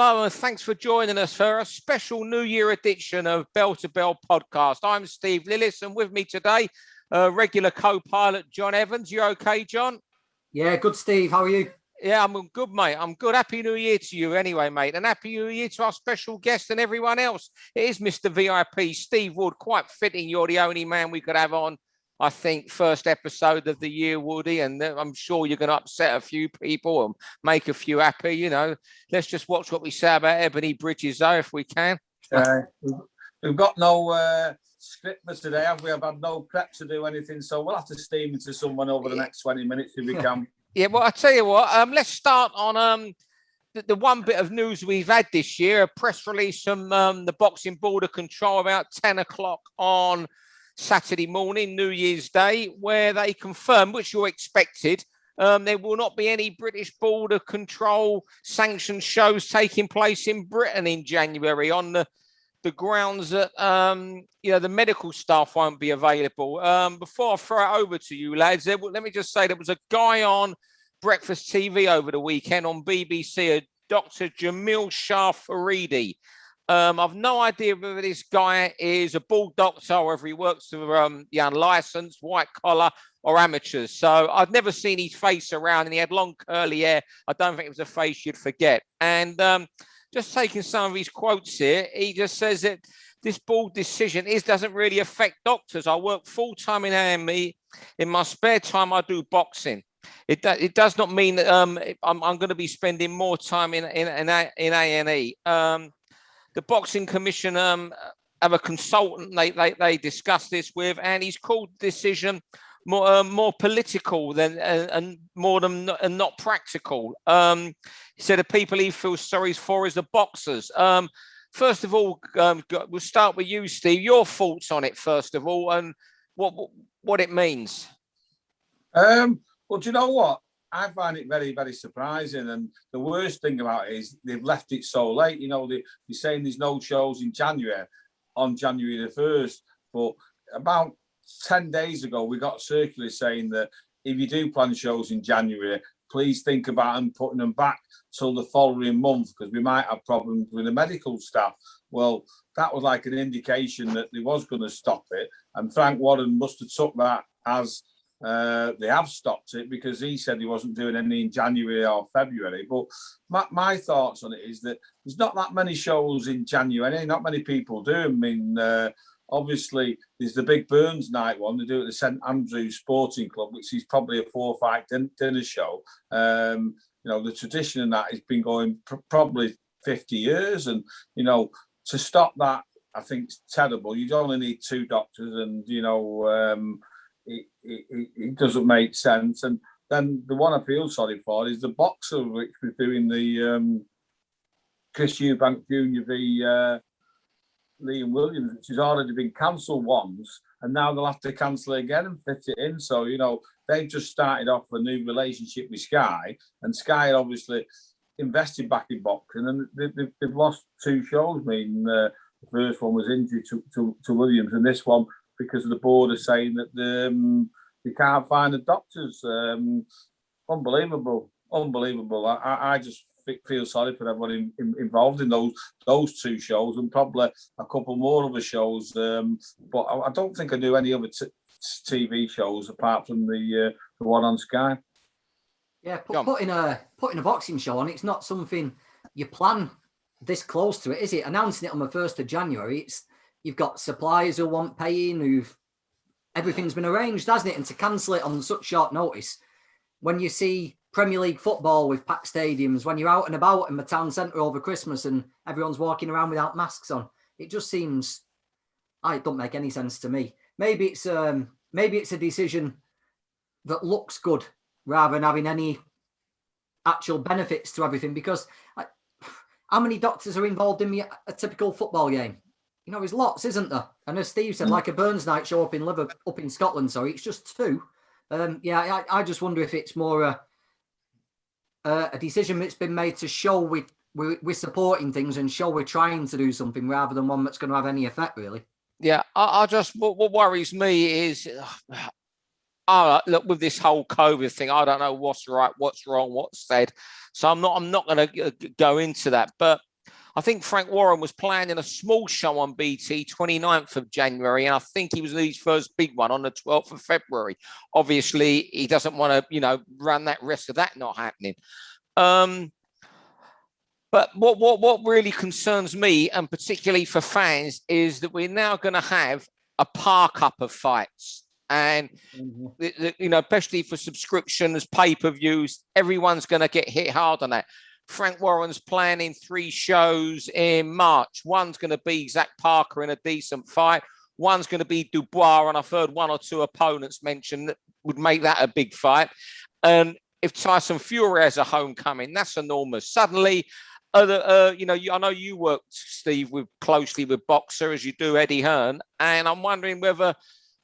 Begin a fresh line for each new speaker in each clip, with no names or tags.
Hello, and thanks for joining us for a special New Year edition of Bell to Bell podcast. I'm Steve Lillis, and with me today, regular co-pilot John Evans. You okay, John?
Yeah, good, Steve. How are you?
Yeah, I'm good, mate. I'm good. Happy New Year to you anyway, mate. And Happy New Year to our special guest and everyone else. It is Mr. VIP, Steve Wood. Quite fitting you're the only man we could have on, I think, first episode of the year, Woody, and I'm sure you're going to upset a few people and make a few happy. You know, let's just watch what we say about Ebony Bridges, though, if we can.
We've got no script for today, have we? I've had no prep to do anything, so we'll have to steam into someone over the next 20 minutes if we can.
Yeah, well, I tell you what, let's start on the one bit of news we've had this year, a press release from the Boxing Board of Control about 10 o'clock on Saturday morning, New Year's Day, where they confirmed, which you expected, there will not be any British Board of Control sanctioned shows taking place in Britain in January on the grounds that, the medical staff won't be available. Before I throw it over to you, lads, let me just say there was a guy on Breakfast TV over the weekend on BBC, Dr. Jamil Shah Faridi. I've no idea whether this guy is a bald doctor or whether he works for the unlicensed, white collar or amateurs. So I've never seen his face around, and he had long curly hair. I don't think it was a face you'd forget. And just taking some of his quotes here, he just says that this board decision doesn't really affect doctors. I work full-time in A&E. In my spare time, I do boxing. It does not mean that I'm going to be spending more time in A&E. The Boxing Commission have a consultant they discuss this with, and he's called the decision more political than and more than and not practical. He said the people he feels sorry for is the boxers. First of all, we'll start with you, Steve. Your thoughts on it, first of all, and what it means.
Well, do you know what? I find it very, very surprising. And the worst thing about it is they've left it so late. You know, they're saying there's no shows in January, on January the 1st. But about 10 days ago, we got a circular saying that if you do plan shows in January, please think about them putting them back till the following month because we might have problems with the medical staff. Well, that was like an indication that they was going to stop it. And Frank Warren must have took that as they have stopped it because he said he wasn't doing any in January or February. But my thoughts on it is that there's not that many shows in January. Not many people do. I mean, obviously, there's the big Burns night one. They do it at the St Andrews Sporting Club, which is probably a 4-fight dinner show. The tradition in that has been going probably 50 years. And, to stop that, I think it's terrible. You only need 2 doctors and, it doesn't make sense. And then the one I feel sorry for is the boxer, which was doing the Chris Eubank Jr. v Liam Williams, which has already been cancelled once, and now they'll have to cancel it again and fit it in. So, they've just started off a new relationship with Sky, and Sky obviously invested back in boxing, and they've lost 2 shows. I mean, the first one was injury to Williams, and this one because the board are saying that they can't find the doctors. Unbelievable. I just feel sorry for everyone involved in those 2 shows and probably a couple more other shows. But I don't think I do any other TV shows apart from the one on Sky.
Yeah, putting a boxing show on, it's not something you plan this close to it, is it? Announcing it on the 1st of January, you've got suppliers who want paying, everything's been arranged, hasn't it? And to cancel it on such short notice, when you see Premier League football with packed stadiums, when you're out and about in the town centre over Christmas and everyone's walking around without masks on, it just seems, it don't make any sense to me. Maybe it's a decision that looks good rather than having any actual benefits to everything. Because how many doctors are involved in a typical football game? There's lots, isn't there? And as Steve said, like a Burns night show up in Scotland, sorry, it's just 2. I just wonder if it's more a decision that's been made to show we're supporting things and show we're trying to do something rather than one that's going to have any effect, really.
Yeah, what worries me is, look, with this whole COVID thing, I don't know what's right, what's wrong, what's said. So I'm not going to go into that. But I think Frank Warren was planning a small show on BT 29th of January, and I think he was his first big one on the 12th of February. Obviously, he doesn't want to, run that risk of that not happening. But what really concerns me, and particularly for fans, is that we're now going to have a park up of fights. And, especially for subscriptions, pay-per-views, everyone's going to get hit hard on that. Frank Warren's planning 3 shows in March. One's going to be Zach Parker in a decent fight. One's going to be Dubois, and I've heard 1 or 2 opponents mentioned that would make that a big fight. And if Tyson Fury has a homecoming, that's enormous. Suddenly, I know you work, Steve, closely with Boxer, as you do Eddie Hearn, and I'm wondering whether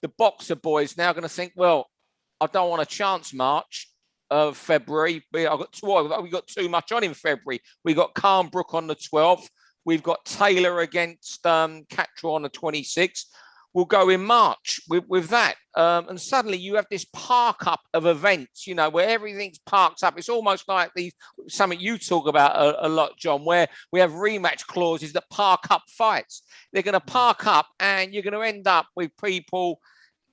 the Boxer boys now going to think, well, I don't want a chance March of February. We've got too much on in February. We got Carnbrook on the 12th. We've got Taylor against Catra on the 26th. We'll go in March with that. And suddenly you have this park up of events, where everything's parked up. It's almost like something you talk about a lot, John, where we have rematch clauses that park up fights. They're going to park up, and you're going to end up with people.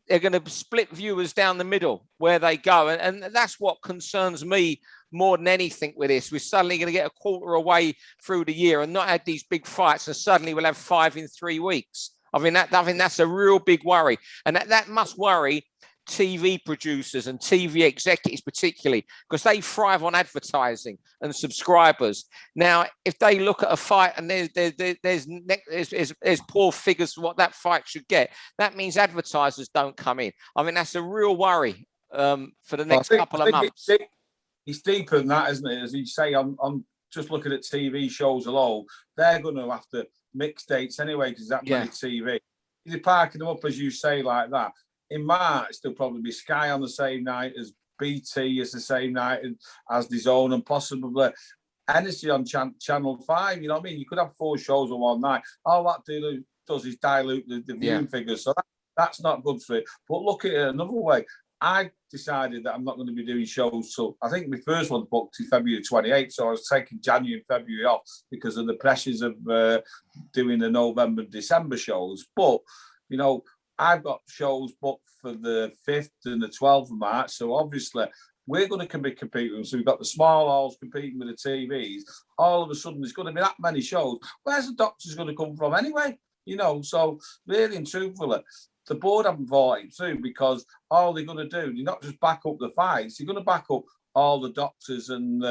They're going to split viewers down the middle where they go. And that's what concerns me more than anything with this. We're suddenly going to get a quarter away through the year and not have these big fights, and suddenly we'll have 5 in 3 weeks. I think that's a real big worry. And that must worry TV producers and TV executives particularly, because they thrive on advertising and subscribers. Now, if they look at a fight and there's poor figures for what that fight should get, that means advertisers don't come in. I mean, that's a real worry for the next couple of months.
It's deeper than that, isn't it? As you say, I'm just looking at TV shows alone. They're going to have to mix dates anyway, because that many TV. If you're parking them up, as you say, like that, in March, there'll probably be Sky on the same night as BT, as the same night as DAZN, and possibly NBC on Channel 5. You know what I mean? You could have 4 shows on one night. All that does is dilute the viewing figures. So that's not good for it. But look at it another way. I decided that I'm not going to be doing shows. So I think my first one booked in February 28th. So I was taking January and February off because of the pressures of doing the November and December shows. But, I've got shows booked for the 5th and the 12th of March. So obviously we're going to be competing. So we've got the small halls competing with the TVs. All of a sudden there's going to be that many shows. Where's the doctors going to come from anyway? So really and truthfully, the board haven't thought it through, because all they're going to do, you're not just back up the fights, you're going to back up all the doctors. And,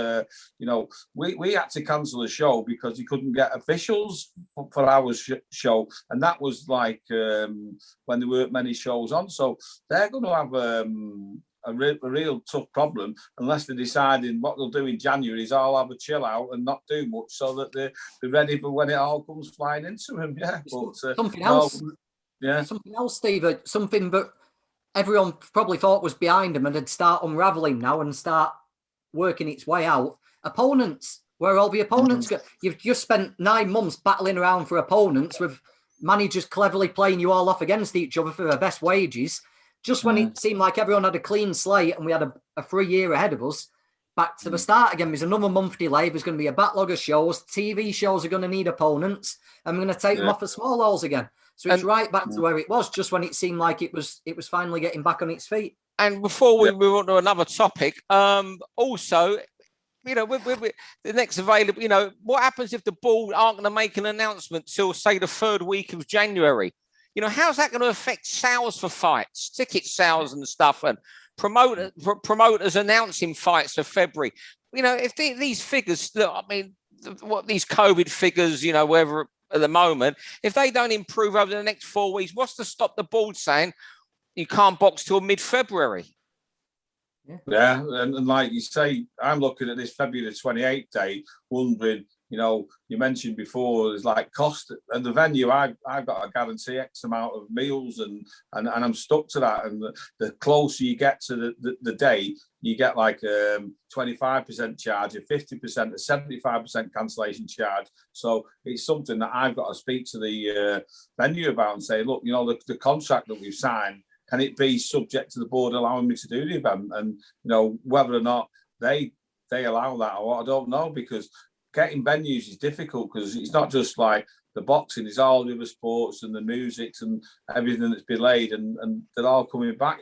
we had to cancel a show because you couldn't get officials for our show. And that was like when there weren't many shows on. So they're going to have a real tough problem unless they're deciding what they'll do in January is all have a chill out and not do much, so that they're ready for when it all comes flying into them. Yeah. But,
something else. Yeah. Something else, Steve. Something that everyone probably thought was behind them and had start unravelling now and start working its way out. Opponents. Where all the opponents go. You've just spent 9 months battling around for opponents, with managers cleverly playing you all off against each other for their best wages. Just when it seemed like everyone had a clean slate and we had a free year ahead of us, back to the start again. There's another month delay. There's going to be a backlog of shows. TV shows are going to need opponents, and we're going to take them off the small halls again. So it's right back to where it was, just when it seemed like it was finally getting back on its feet.
And before we move on to another topic, also, with the next available, what happens if the board aren't going to make an announcement till, say, the 3rd week of January? How's that going to affect sales for fights, ticket sales and stuff, and promoters announcing fights for February? If these figures, what these COVID figures, whether at the moment, if they don't improve over the next 4 weeks, what's to stop the board saying you can't box till mid-February?
Yeah, and like you say, I'm looking at this February the 28th date, wondering, you mentioned before, it's like cost and the venue. I've got to guarantee X amount of meals, and I'm stuck to that. And the closer you get to the date, you get like 25% charge, a 50%, a 75% cancellation charge. So it's something that I've got to speak to the venue about and say, look, the contract that we've signed, can it be subject to the board allowing me to do the event? And whether or not they allow that, or I don't know, because getting venues is difficult because it's not just like the boxing, it's all the other sports and the music and everything that's been laid, and they're all coming back.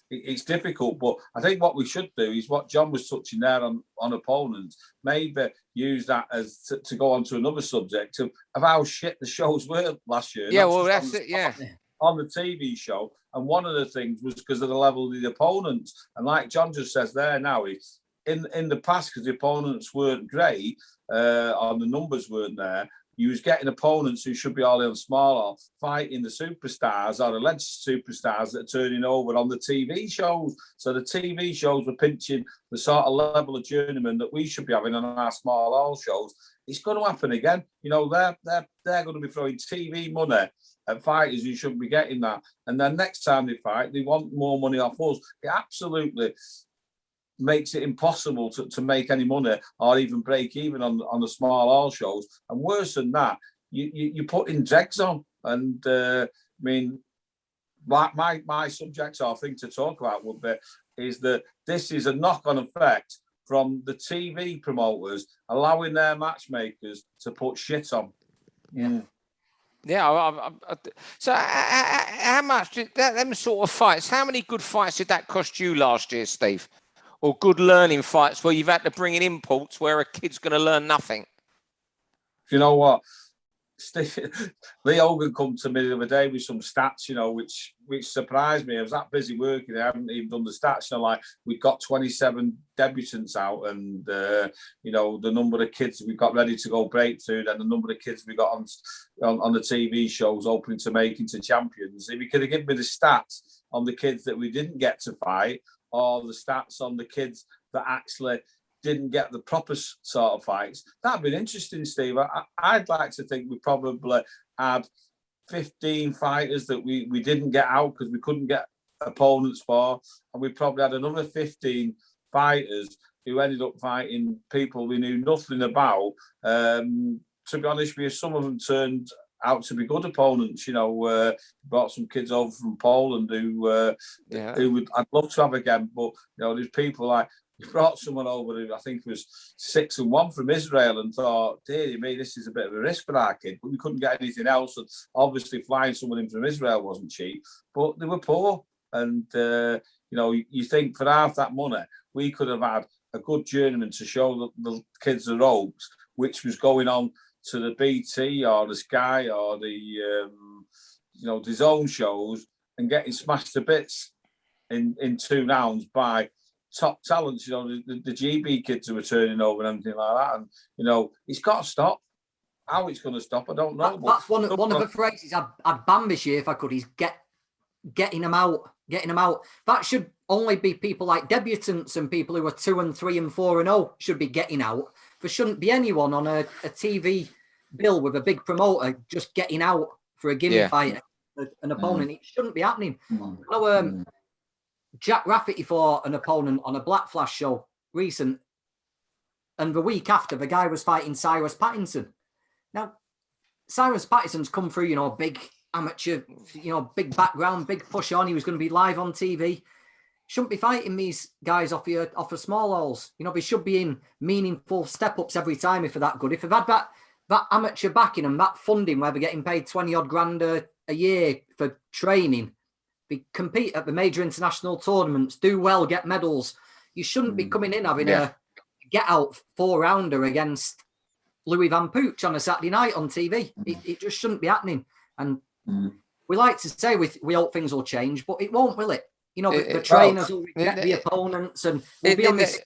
It's difficult, but I think what we should do is what John was touching there on opponents. Maybe use that as to go on to another subject of how shit the shows were last year.
Yeah, well, that's it. Yeah.
On the TV show, and one of the things was because of the level of the opponents, and like John just says there now, is in the past because the opponents weren't great, or the numbers weren't there. You was getting opponents who should be all in smaller, fighting the superstars or alleged superstars that are turning over on the TV shows. So the TV shows were pinching the sort of level of journeyman that we should be having on our small hall shows. It's going to happen again. They're going to be throwing TV money at fighters who shouldn't be getting that. And then next time they fight, they want more money off us. It absolutely makes it impossible to make any money or even break even on the small hall shows. And worse than that, you put in dregs on. And my subject or thing to talk about would be is that this is a knock-on effect from the TV promoters allowing their matchmakers to put shit on.
Yeah.
Yeah. So how much did them sort of fights, how many good fights did that cost you last year, Steve? Or good learning fights where you've had to bring in imports where a kid's going to learn nothing?
You know what? Lee Hogan come to me the other day with some stats, which surprised me. I was that busy working, I haven't even done the stats. Like we got 27 debutants out, and the number of kids we got ready to go breakthrough, and the number of kids we got on the TV shows opening to make into champions. If you could have given me the stats on the kids that we didn't get to fight, or the stats on the kids that actually didn't get the proper sort of fights, that'd been interesting, Steve. I'd like to think we probably had 15 fighters that we didn't get out because we couldn't get opponents for, and we probably had another 15 fighters who ended up fighting people we knew nothing about. To be honest with you, some of them turned out to be good opponents. Brought some kids over from Poland who I'd love to have again, but there's people like, we brought someone over who I think was 6-1 from Israel, and thought, dear me, this is a bit of a risk for our kid, but we couldn't get anything else. And obviously flying someone in from Israel wasn't cheap, but they were poor. And you think for half that money we could have had a good journeyman to show the kids the ropes, which was going on to the BT or the Sky or the DAZN shows, and getting smashed to bits in 2 rounds by top talents, the GB kids who are turning over and everything like that. And it's got to stop. How it's going to stop, I don't know.
That's one of the phrases I'd ban this year if I could. Is getting them out. That should only be people like debutants and people who are 2 and 3 and 4 and 0 should be getting out. There shouldn't be anyone on a TV bill with a big promoter just getting out for a gimme fight, an opponent. It shouldn't be happening. Jack Rafferty fought an opponent on a Black Flash show recent, and the week after, the guy was fighting Cyrus Pattinson. Now, Cyrus Pattinson's come through, big amateur, big background, big push on. He was going to be live on TV. Shouldn't be fighting these guys off of small halls. They should be in meaningful step-ups every time if they're that good. If they've had that amateur backing and that funding where they're getting paid 20-odd grand a year for training, they compete at the major international tournaments, do well, get medals. You shouldn't be coming in having a get-out 4-rounder against Louis Van Pooch on a Saturday night on TV. It just shouldn't be happening. And we like to say we hope things will change, but it won't, will it? The trainers will reject the opponents, and we'll be on this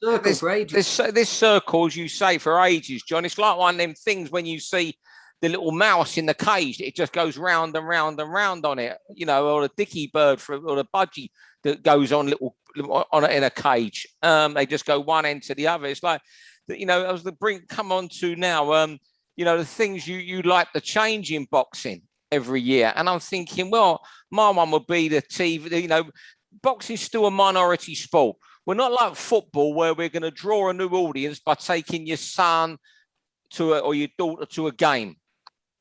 circle for ages.
This circle, as you say, for ages, John. It's like one of them things when you see the little mouse in the cage, it just goes round and round and round on it, or the dicky bird or the budgie that goes on in a cage. They just go one end to the other. It's like, as the come on to now, the things you like to change in boxing every year. And I'm thinking, well, my one would be the TV, boxing's still a minority sport. We're not like football where we're going to draw a new audience by taking your son or your daughter to a game.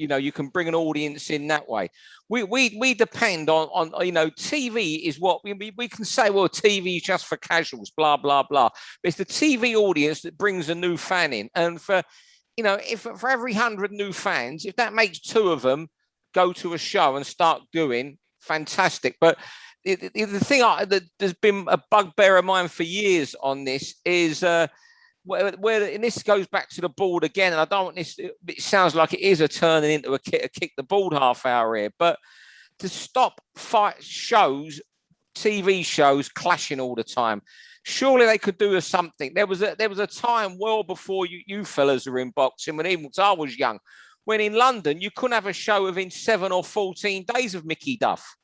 you can bring an audience in that way. We depend on TV is what we can say, well, TV is just for casuals, blah, blah, blah. But it's the TV audience that brings a new fan in. And if for every 100 new fans, if that makes 2 of them go to a show and start doing, fantastic. But the thing that there's been a bugbear of mine for years on this is where and this goes back to the board again, and I don't want this. It sounds like it is a turning into a kick the board half hour here, but to stop fight shows, TV shows clashing all the time. Surely they could do something. There was a time well before you fellas were in boxing, when even I was young, when in London you couldn't have a show within 7 or 14 days of Mickey Duff.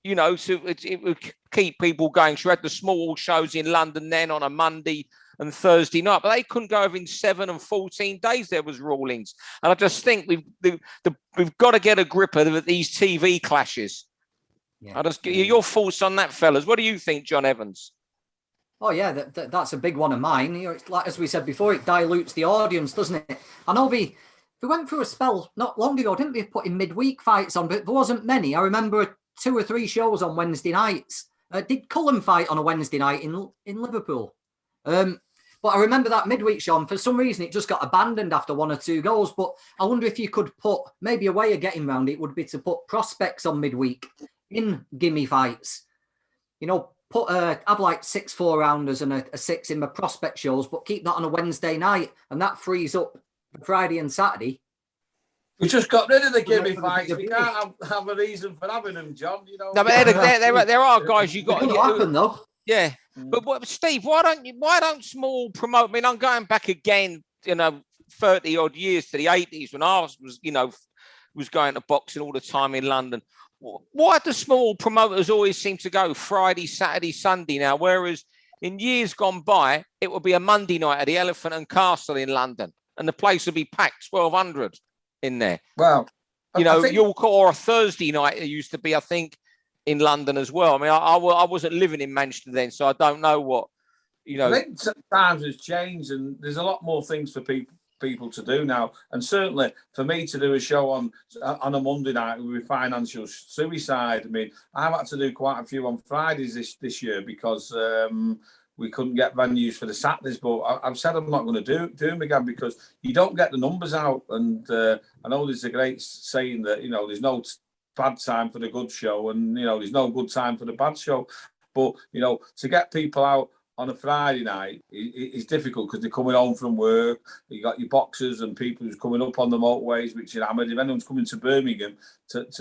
So it would keep people going. So you had the small shows in London then on a Monday and Thursday night, but they couldn't go within 7 and 14 days. There was rulings, and I just think we've got to get a grip of these TV clashes. Yeah. Your thoughts on that, fellas? What do you think, John Evans?
Oh yeah, that's a big one of mine. It's like, as we said before, it dilutes the audience, doesn't it? I know we went through a spell not long ago, didn't we, putting midweek fights on, but there wasn't many. I remember 2 or 3 shows on Wednesday nights. Did Cullen fight on a Wednesday night in Liverpool? But I remember that midweek show, and for some reason it just got abandoned after 1 or 2 goals. But I wonder if you could put, maybe a way of getting around it would be to put prospects on midweek in gimme fights. Have like 6 4-rounders and a 6 in the prospect shows, but keep that on a Wednesday night, and that frees up Friday and Saturday.
We just got rid of the gimme fights. We can't have a reason for having them, John.
No, but there are guys you got.
It could happen though.
Yeah, but Steve, why don't small promote? I mean, I'm going back again, 30 odd years to the 80s when I was going to boxing all the time in London. Why do small promoters always seem to go Friday, Saturday, Sunday now? Whereas in years gone by, it would be a Monday night at the Elephant and Castle in London, and the place would be packed, 1,200 in there.
Well,
York, or a Thursday night it used to be, I think, in London as well. I mean, I wasn't living in Manchester then, so I don't know what,
I think times has changed, and there's a lot more things for people to do now. And certainly for me to do a show on a Monday night with financial suicide, I mean, I've had to do quite a few on Fridays this year because we couldn't get venues for the Saturdays. But I've said I'm not going to do them again because you don't get the numbers out. And I know there's a great saying that, there's no bad time for the good show, and there's no good time for the bad show. But to get people out on a Friday night is difficult because they're coming home from work. You got your boxers and people who's coming up on the motorways, which are hammered. If anyone's coming to Birmingham,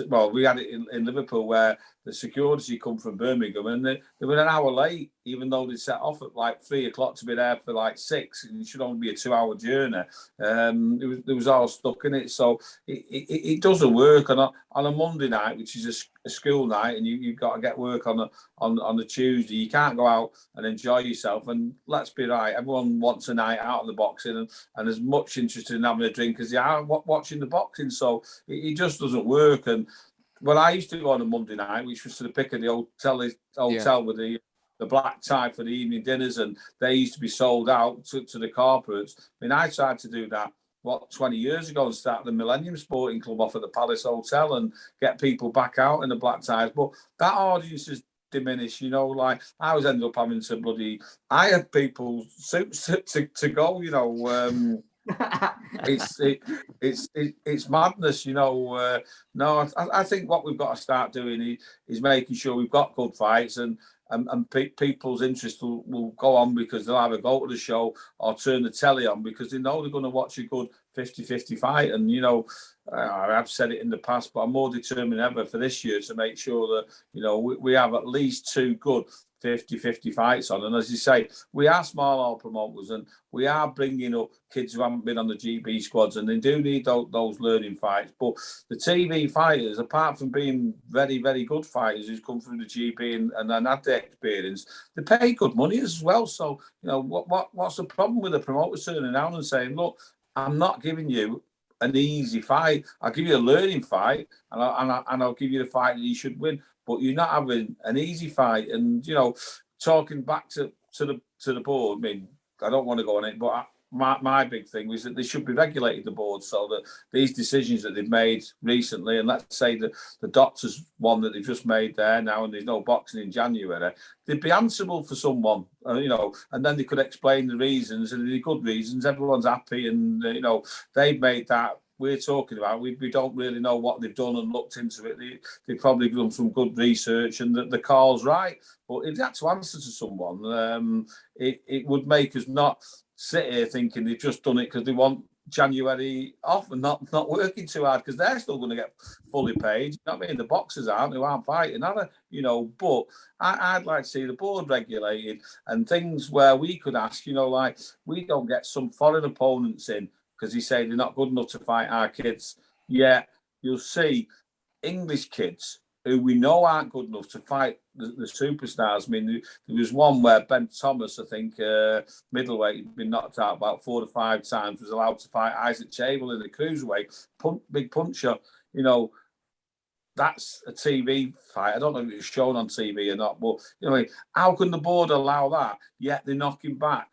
well, we had it in Liverpool where the security come from Birmingham and they were an hour late, even though they set off at like 3 o'clock to be there for like 6. And it should only be a 2-hour journey. It was all stuck in it. So it doesn't work on a Monday night, which is a school night, and you've got to get work on a Tuesday. You can't go out and enjoy yourself. And let's be right, everyone wants a night out of the boxing and as much interested in having a drink as they are watching the boxing. So it just doesn't work. And well, I used to go on a Monday night, which was to the Piccadilly hotel with the black tie for the evening dinners, and they used to be sold out to the corporates. I mean, I tried to do that 20 years ago and start the Millennium Sporting Club off at the Palace Hotel and get people back out in the black ties, but that audience has diminished. Like I was ended up having to I had people suits to go. It's madness, No, I think what we've got to start doing is making sure we've got good fights and people's interest will go on because they'll either go to the show or turn the telly on because they know they're going to watch a good 50-50 fight. And, I've said it in the past, but I'm more determined than ever for this year to make sure that, we have at least 2 good 50-50 fights on. And as you say, we are small hall promoters and we are bringing up kids who haven't been on the GB squads, and they do need those learning fights. But the TV fighters, apart from being very, very good fighters who's come through the GB and had the experience, they pay good money as well. So, what's the problem with the promoters turning around and saying, look, I'm not giving you an easy fight. I'll give you a learning fight and I'll give you the fight that you should win. But you're not having an easy fight. And, talking back to the board, I mean, I don't want to go on it, but my big thing was that they should be regulated, the board, so that these decisions that they've made recently, and let's say the doctors one that they've just made there now, and there's no boxing in January, they'd be answerable for someone, and then they could explain the reasons, and the good reasons, everyone's happy, and they've made that. We're talking about, we don't really know what they've done and looked into it. They've probably done some good research, and the call's right. But if they had to answer to someone, it would make us not sit here thinking they've just done it because they want January off and not working too hard, because they're still going to get fully paid. You know what I mean? The boxers aren't, who aren't fighting, are they? But I'd like to see the board regulated and things where we could ask, like we don't get some foreign opponents in because they say they're not good enough to fight our kids. Yeah, you'll see English kids who we know aren't good enough to fight the superstars. I mean, there was one where Ben Thomas, I think, middleweight, had been knocked out about 4 to 5 times, was allowed to fight Isaac Chamberlain, the cruiserweight, big puncher. That's a TV fight. I don't know if it was shown on TV or not, but how can the board allow that? Yet they're knocking back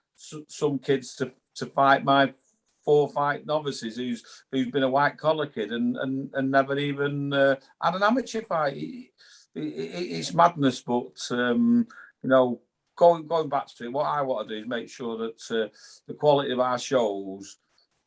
some kids to fight my 4 fight novices who's been a white collar kid and never even had an amateur fight. It's madness, but going back to it, what I want to do is make sure that the quality of our shows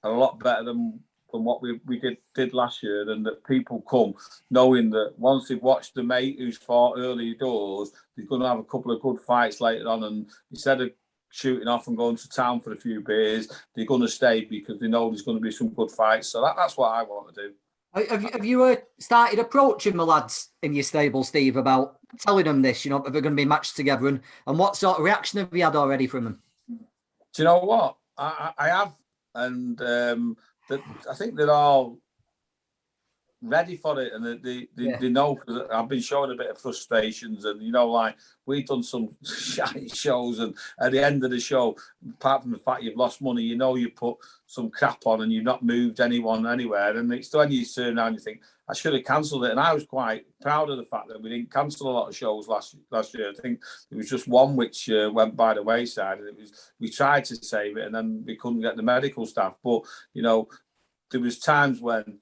are a lot better than what we did last year, and that people come knowing that once they've watched the mate who's fought early doors, they're going to have a couple of good fights later on, and instead of shooting off and going to town for a few beers, they're going to stay because they know there's going to be some good fights. So that's what I want to do.
Have you started approaching the lads in your stable, Steve, about telling them this, if they're going to be matched together, and what sort of reaction have you had already from them?
Do you know what? I have, and I think they're all ready for it, and they know, because I've been showing a bit of frustrations, and like we've done some shiny shows, and at the end of the show, apart from the fact you've lost money, you put some crap on and you've not moved anyone anywhere, and it's when you turn around and you think I should have cancelled it. And I was quite proud of the fact that we didn't cancel a lot of shows last year. I think there was just one which went by the wayside, and we tried to save it, and then we couldn't get the medical staff. But there was times when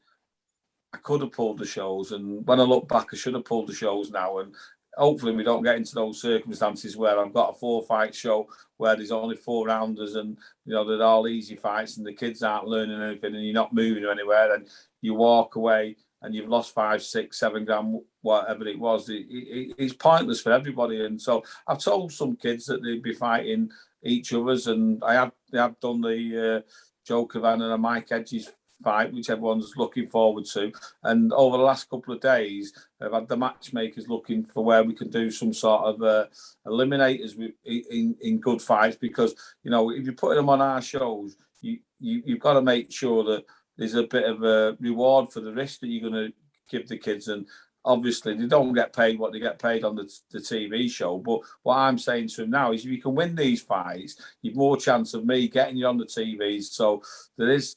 I could have pulled the shows, and when I look back, I should have pulled the shows now. And hopefully we don't get into those circumstances where I've got a 4-fight show where there's only 4 rounders, and they're all easy fights, and the kids aren't learning anything, and you're not moving anywhere, and you walk away and you've lost 5, 6, 7 grand, whatever it was. It's pointless for everybody. And so I've told some kids that they'd be fighting each other's, and they have done the Joe Cavan and Mike Edges fight, which everyone's looking forward to. And over the last couple of days, I've had the matchmakers looking for where we can do some sort of eliminators in good fights, because if you're putting them on our shows, you've got to make sure that there's a bit of a reward for the risk that you're going to give the kids. And obviously they don't get paid what they get paid on the TV show, but what I'm saying to them now is, if you can win these fights, you've more chance of me getting you on the TVs. So there is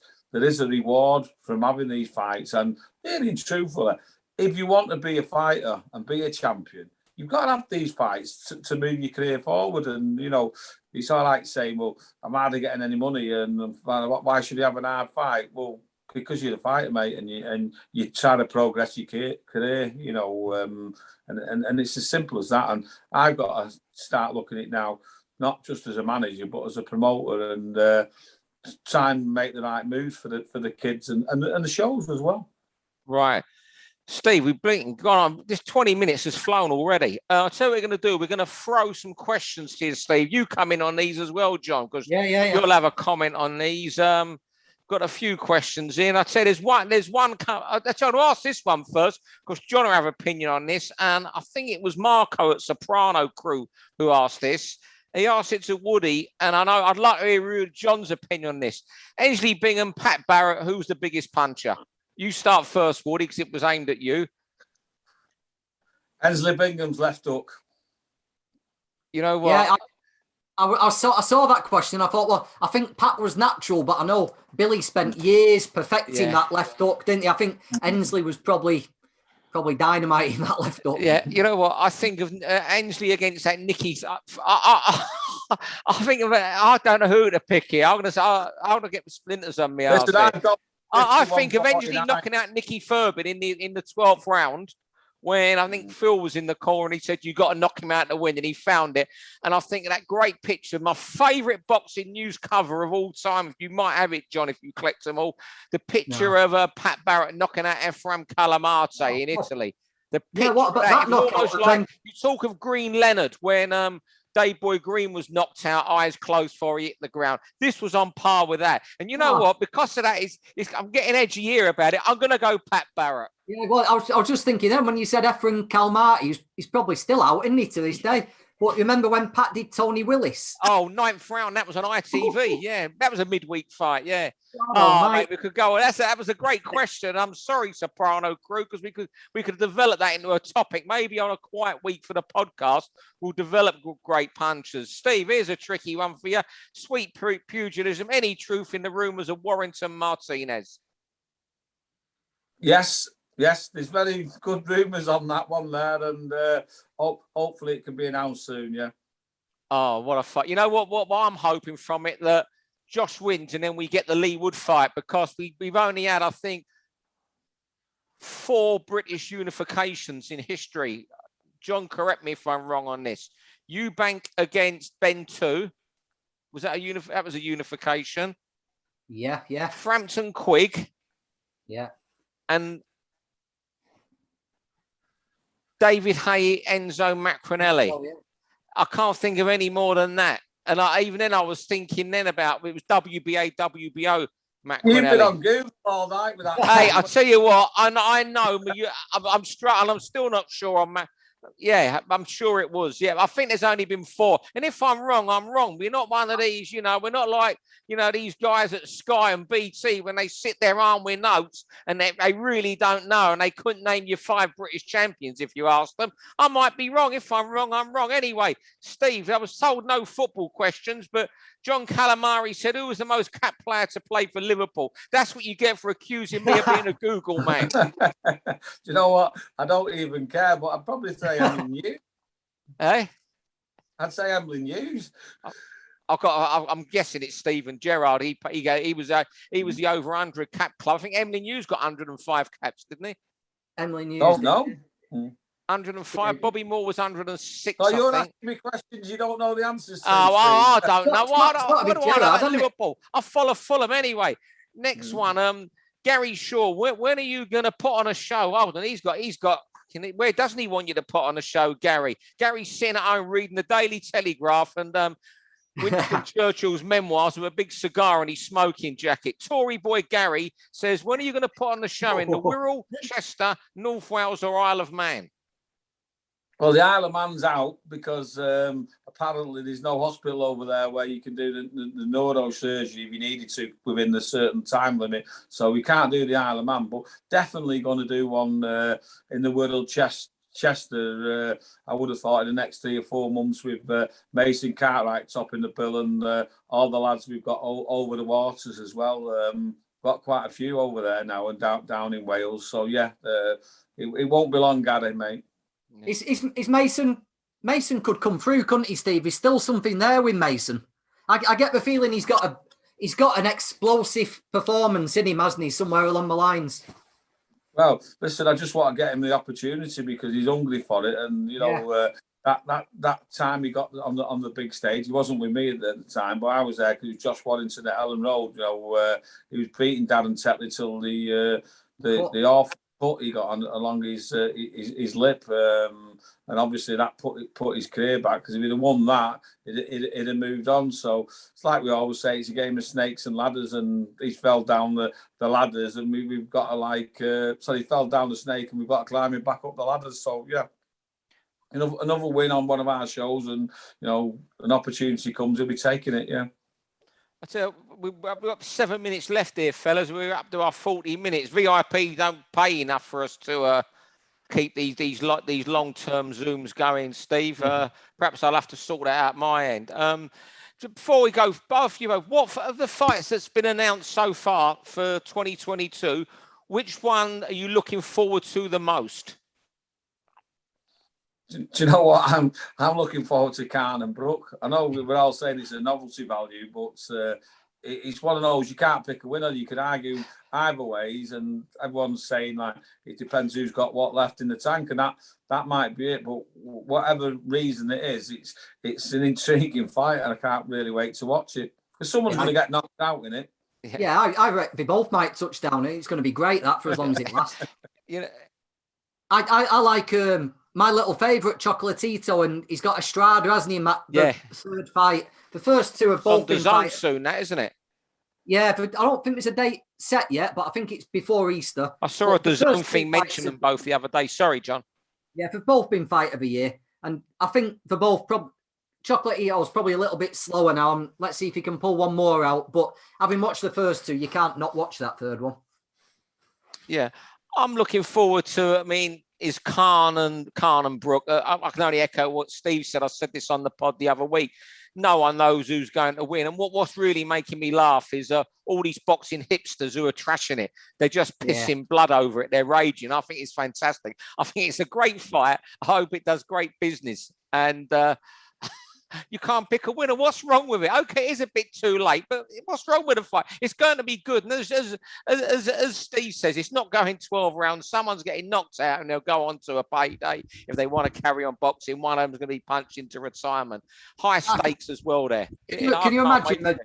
a reward from having these fights. And really and truthfully, if you want to be a fighter and be a champion, you've got to have these fights to move your career forward. And, it's all right saying, well, I'm hardly getting any money, and why should you have an hard fight? Well, because you're a fighter, mate, and you try to progress your career, and it's as simple as that. And I've got to start looking at it now, not just as a manager, but as a promoter, and try and make the right moves for the kids and the shows as well.
Right. Steve, we've gone on. This 20 minutes has flown already. I'll tell you what we're going to do. We're going to throw some questions to you, Steve. You come in on these as well, John, because you'll have a comment on these. Got a few questions in. I'd say there's one. I'm trying to ask this one first, because John will have an opinion on this. And I think it was Marco at Soprano Crew who asked this. He asked it to Woody, and I know I'd like to hear John's opinion on this. Ainsley Bingham, Pat Barrett, who's the biggest puncher? You start first, Woody, because it was aimed at you.
Ainsley Bingham's left hook.
You know what?
Yeah, I saw that question. I thought, well, I think Pat was natural, but I know Billy spent years perfecting that left hook, didn't he? I think Ainsley was probably dynamiting that left hook.
Yeah, you know what? I think of Ainsley against that Nicky. I think I don't know who to pick here. I'm gonna say I'm gonna get splinters on me. I think eventually knocking out Nicky Furbin in the 12th round, when I think Phil was in the corner and he said, you got to knock him out to win, and he found it. And I think that great picture, my favourite boxing news cover of all time, you might have it, John, if you collect them all, the picture of Pat Barrett knocking out Ephraim Calamarte in Italy. The picture almost like, you talk of Green Leonard when Dave Boy Green was knocked out, eyes closed before he hit the ground. This was on par with that. And you know what? Because of that, I'm getting edgy here about it. I'm going to go Pat Barrett.
Yeah, well, I was just thinking then when you said Ephraim Calamarte, he's probably still out, isn't he, to this day? But remember when Pat did Tony Willis?
Oh, 9th round. That was on ITV. Yeah, that was a midweek fight. Yeah. Oh, mate, we could go. That was a great question. I'm sorry, Soprano crew, because we could develop that into a topic. Maybe on a quiet week for the podcast, we'll develop great punches. Steve, here's a tricky one for you. Sweet pugilism. Any truth in the rumours of Warrington Martinez?
Yes, there's very good rumours on that one there, and hopefully it can be announced soon. Yeah.
Oh, what a fight! You know what I'm hoping from it, that Josh wins and then we get the Lee Wood fight, because we've only had, I think, 4 British unifications in history. John, correct me if I'm wrong on this. Eubank against Ben 2. Was that that was a unification?
Yeah.
Frampton Quigg.
Yeah.
And David Hay, Enzo Macronelli.
Oh, yeah.
I can't think of any more than that. And even then, I was thinking then about, it was WBA, WBO, Macronelli.
You've been on Google all night with that.
Hey, I'll tell you what, I know, I'm struggling. I'm still not sure on Yeah, I'm sure it was. Yeah, I think there's only been 4. And if I'm wrong, I'm wrong. We're not one of these, we're not like, these guys at Sky and BT when they sit there armed with notes and they really don't know and they couldn't name you 5 British champions if you ask them. I might be wrong. If I'm wrong, I'm wrong. Anyway, Steve, I was told no football questions, but John Calamari said, who was the most capped player to play for Liverpool? That's what you get for accusing me of being a Google man.
Do you know what? I don't even care, but I'd probably say Emlyn Hughes.
Hey?
I'd say Emlyn Hughes.
I'm guessing it's Stephen Gerrard. He was the over 100 cap club. I think Emlyn Hughes got 105 caps, didn't he?
Emlyn Hughes.
Oh no.
105. Bobby Moore was 106.
Oh, you're asking me questions you don't know the answers to.
I don't know. What do I know about Liverpool? I follow Fulham anyway. Next one, Gary Shaw. When are you going to put on a show? Oh, and he's got. Where doesn't he want you to put on a show, Gary? Gary's sitting at home reading the Daily Telegraph and Winston Churchill's memoirs with a big cigar and his smoking jacket. Tory boy Gary says, when are you going to put on the show in the Wirral, Chester, North Wales or Isle of Man?
Well, the Isle of Man's out because apparently there's no hospital over there where you can do the neurosurgery if you needed to within the certain time limit. So we can't do the Isle of Man, but definitely going to do one in the Wirral, Chester. I would have thought in the next 3 or 4 months with Mason Cartwright topping the bill and all the lads we've got over the waters as well. Got quite a few over there now and down in Wales. So yeah, it won't be long, Gary, mate.
Is Mason could come through, couldn't he, Steve? There's still something there with Mason. I get the feeling he's got an explosive performance in him, hasn't he, somewhere along the lines.
Well, listen, I just want to get him the opportunity because he's hungry for it, and that time he got on the big stage, he wasn't with me at the time, but I was there because it was Josh Warrington at Ellen Road. He was beating Darren Tetley till the off. Put he got on along his lip, and obviously that put his career back because if he'd have won that, it'd have moved on. So it's like we always say, it's a game of snakes and ladders, and he fell down the ladders, and we've got to so he fell down the snake, and we've got to climb him back up the ladders. So yeah, another win on one of our shows, and an opportunity comes, he'll be taking it. Yeah.
I tell you, we've got 7 minutes left here, fellas. We're up to our 40 minutes. VIP don't pay enough for us to keep these long-term Zooms going, Steve. Perhaps I'll have to sort that out my end. Before we go, both of you, what of the fights that's been announced so far for 2022, which one are you looking forward to the most?
Do you know what? I'm looking forward to Khan and Brook. I know we're all saying it's a novelty value, but it's one of those you can't pick a winner. You could argue either ways, and everyone's saying like it depends who's got what left in the tank, and that might be it. But whatever reason it is, it's an intriguing fight, and I can't really wait to watch it because someone's going to get knocked out in it.
Yeah, I reckon they both might touch down. It's going to be great that for as long as it lasts. I like my little favourite Chocolatito, and he's got Estrada, hasn't he? The third fight. The first two have both been fighting
soon, that isn't it?
Yeah, I don't think there's a date set yet, but I think it's before Easter.
I saw a DAZN thing mention them both the other day. Sorry, John.
Yeah, they've both been fight of the year, and I think they're both Chocolatito's probably a little bit slower now. Let's see if he can pull one more out. But having watched the first two, you can't not watch that third one.
Yeah, I'm looking forward to. I mean, is Khan and Brook. I can only echo what Steve said. I said this on the pod the other week. No one knows who's going to win. And what's really making me laugh is all these boxing hipsters who are trashing it. They're just pissing blood over it. They're raging. I think it's fantastic. I think it's a great fight. I hope it does great business. And you can't pick a winner. What's wrong with it? Okay, it is a bit too late, but what's wrong with the fight? It's going to be good. And as Steve says, it's not going 12 rounds. Someone's getting knocked out and they'll go on to a payday if they want to carry on boxing. One of them's going to be punched into retirement. High stakes as well there.
Can you imagine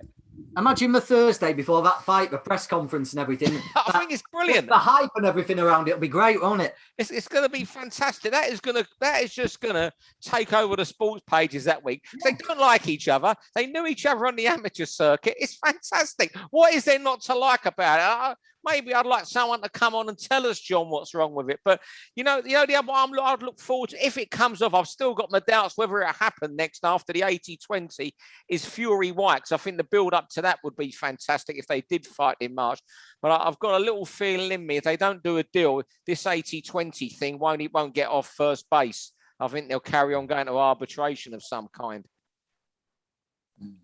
imagine the Thursday before that fight, the press conference and everything.
I think it's brilliant.
The hype and everything around it'll be great, won't it?
It's going to be fantastic. That is just going to take over the sports pages that week. They don't like each other. They knew each other on the amateur circuit. It's fantastic. What is there not to like about it? Maybe I'd like someone to come on and tell us, John, what's wrong with it. But, the only other one I'd look forward to, if it comes off, I've still got my doubts whether it'll happen next after the 80-20, is Fury White. Because I think the build-up to that would be fantastic if they did fight in March. But I've got a little feeling in me, if they don't do a deal, this 80-20 thing won't get off first base. I think they'll carry on going to arbitration of some kind.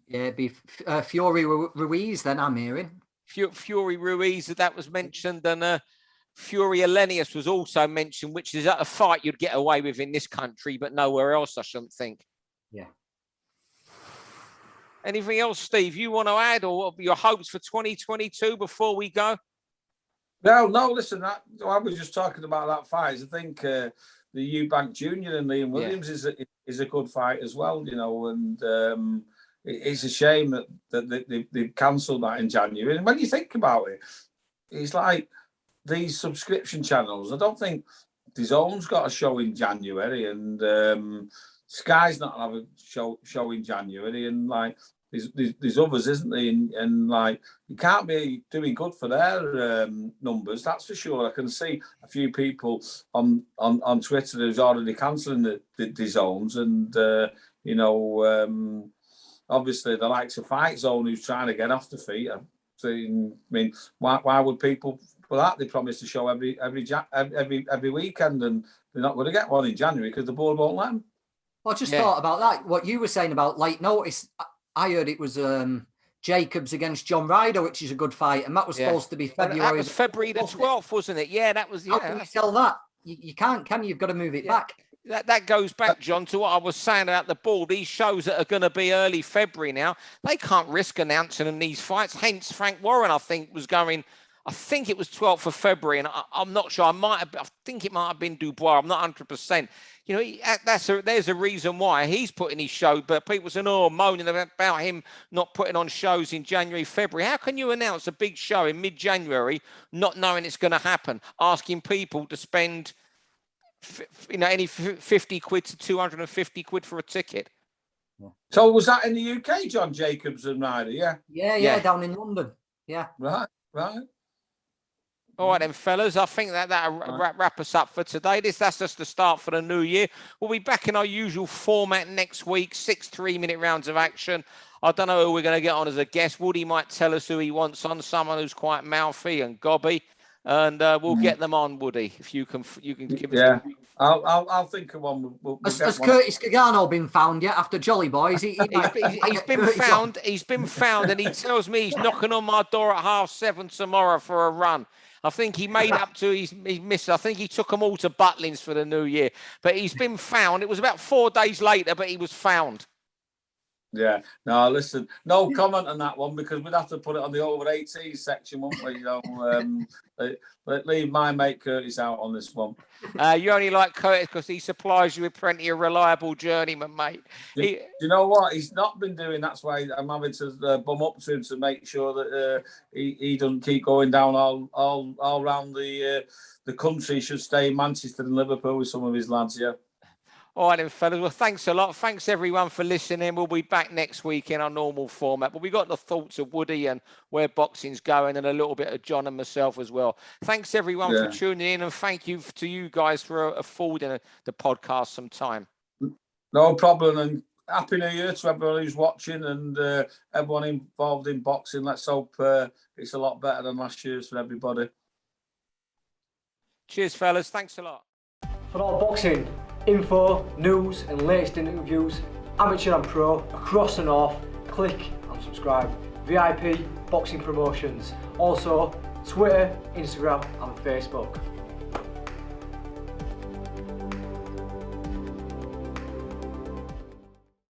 Yeah, it'd be Fury Ruiz then, I'm hearing.
Fury Ruiz, that was mentioned, and Fury Elenius was also mentioned, which is a fight you'd get away with in this country, but nowhere else, I shouldn't think.
Yeah.
Anything else, Steve, you want to add, or what are your hopes for 2022 before we go?
No, listen, I was just talking about that fight. I think the Eubank Jr. and Liam Williams is a good fight as well, and it's a shame that they've cancelled that in January. And when you think about it, it's like these subscription channels. I don't think DAZN's got a show in January, and Sky's not have a show in January, and like there's others, isn't there? And like you can't be doing good for their numbers. That's for sure. I can see a few people on Twitter who's already cancelling the DAZNs, and obviously, the likes of Fight Zone, who's trying to get off the feet. I mean, why would people for that? They promise to show every weekend, and they're not going to get one in January because the board won't let them.
Well, I just thought about that. What you were saying about late notice. I heard it was Jacobs against John Ryder, which is a good fight, and that was supposed to be February.
That was February the 12th, wasn't it? Yeah, that was.
How can you tell that? You can't, can you? You've got to move it back.
That goes back, John, to what I was saying about the ball. These shows that are going to be early February now, they can't risk announcing them these fights. Hence, Frank Warren, I think, was going. I think it was 12th of February, and I'm not sure. I think it might have been Dubois. I'm not 100%. There's a reason why he's putting his show. But people saying, moaning about him not putting on shows in January, February. How can you announce a big show in mid-January, not knowing it's going to happen? Asking people to spend any 50 quid to 250 quid for a ticket.
So was that in the UK, John Jacobs and Ryder?
Yeah, down in London. Yeah.
Right.
All right, then, fellas. I think that'll wrap us up for today. That's just the start for the new year. We'll be back in our usual format next week. 6 3-minute rounds of action. I don't know who we're going to get on as a guest. Woody might tell us who he wants on. Someone who's quite mouthy and gobby. And we'll get them on, Woody, if you can give us.
Yeah, I'll think of one.
Has Curtis Cagano been found yet after Jolly Boys? He's
been found. He's been found, and he tells me he's knocking on my door at 7:30 tomorrow for a run. I think he made up to his miss. I think he took them all to Butlins for the new year. But he's been found. It was about 4 days later, but he was found.
Yeah. No, listen, no comment on that one because we'd have to put it on the over 18 section, wouldn't we? You know, but leave my mate Curtis out on this one.
You only like Curtis because he supplies you with plenty of reliable journeymen, mate.
Do you know what? He's not been doing. That's why I'm having to bum up to him to make sure that he doesn't keep going down all around the country. He should stay in Manchester and Liverpool with some of his lads. Yeah.
All right, then, fellas. Well, thanks a lot. Thanks, everyone, for listening. We'll be back next week in our normal format. But we got the thoughts of Woody and where boxing's going and a little bit of John and myself as well. Thanks, everyone, for tuning in. And thank you to you guys for affording the podcast some time.
No problem. And Happy New Year to everyone who's watching and everyone involved in boxing. Let's hope it's a lot better than last year's for everybody.
Cheers, fellas. Thanks a lot.
For all boxing info, news and latest interviews, amateur and pro, across the north, click and subscribe. VIP Boxing Promotions. Also Twitter, Instagram and Facebook.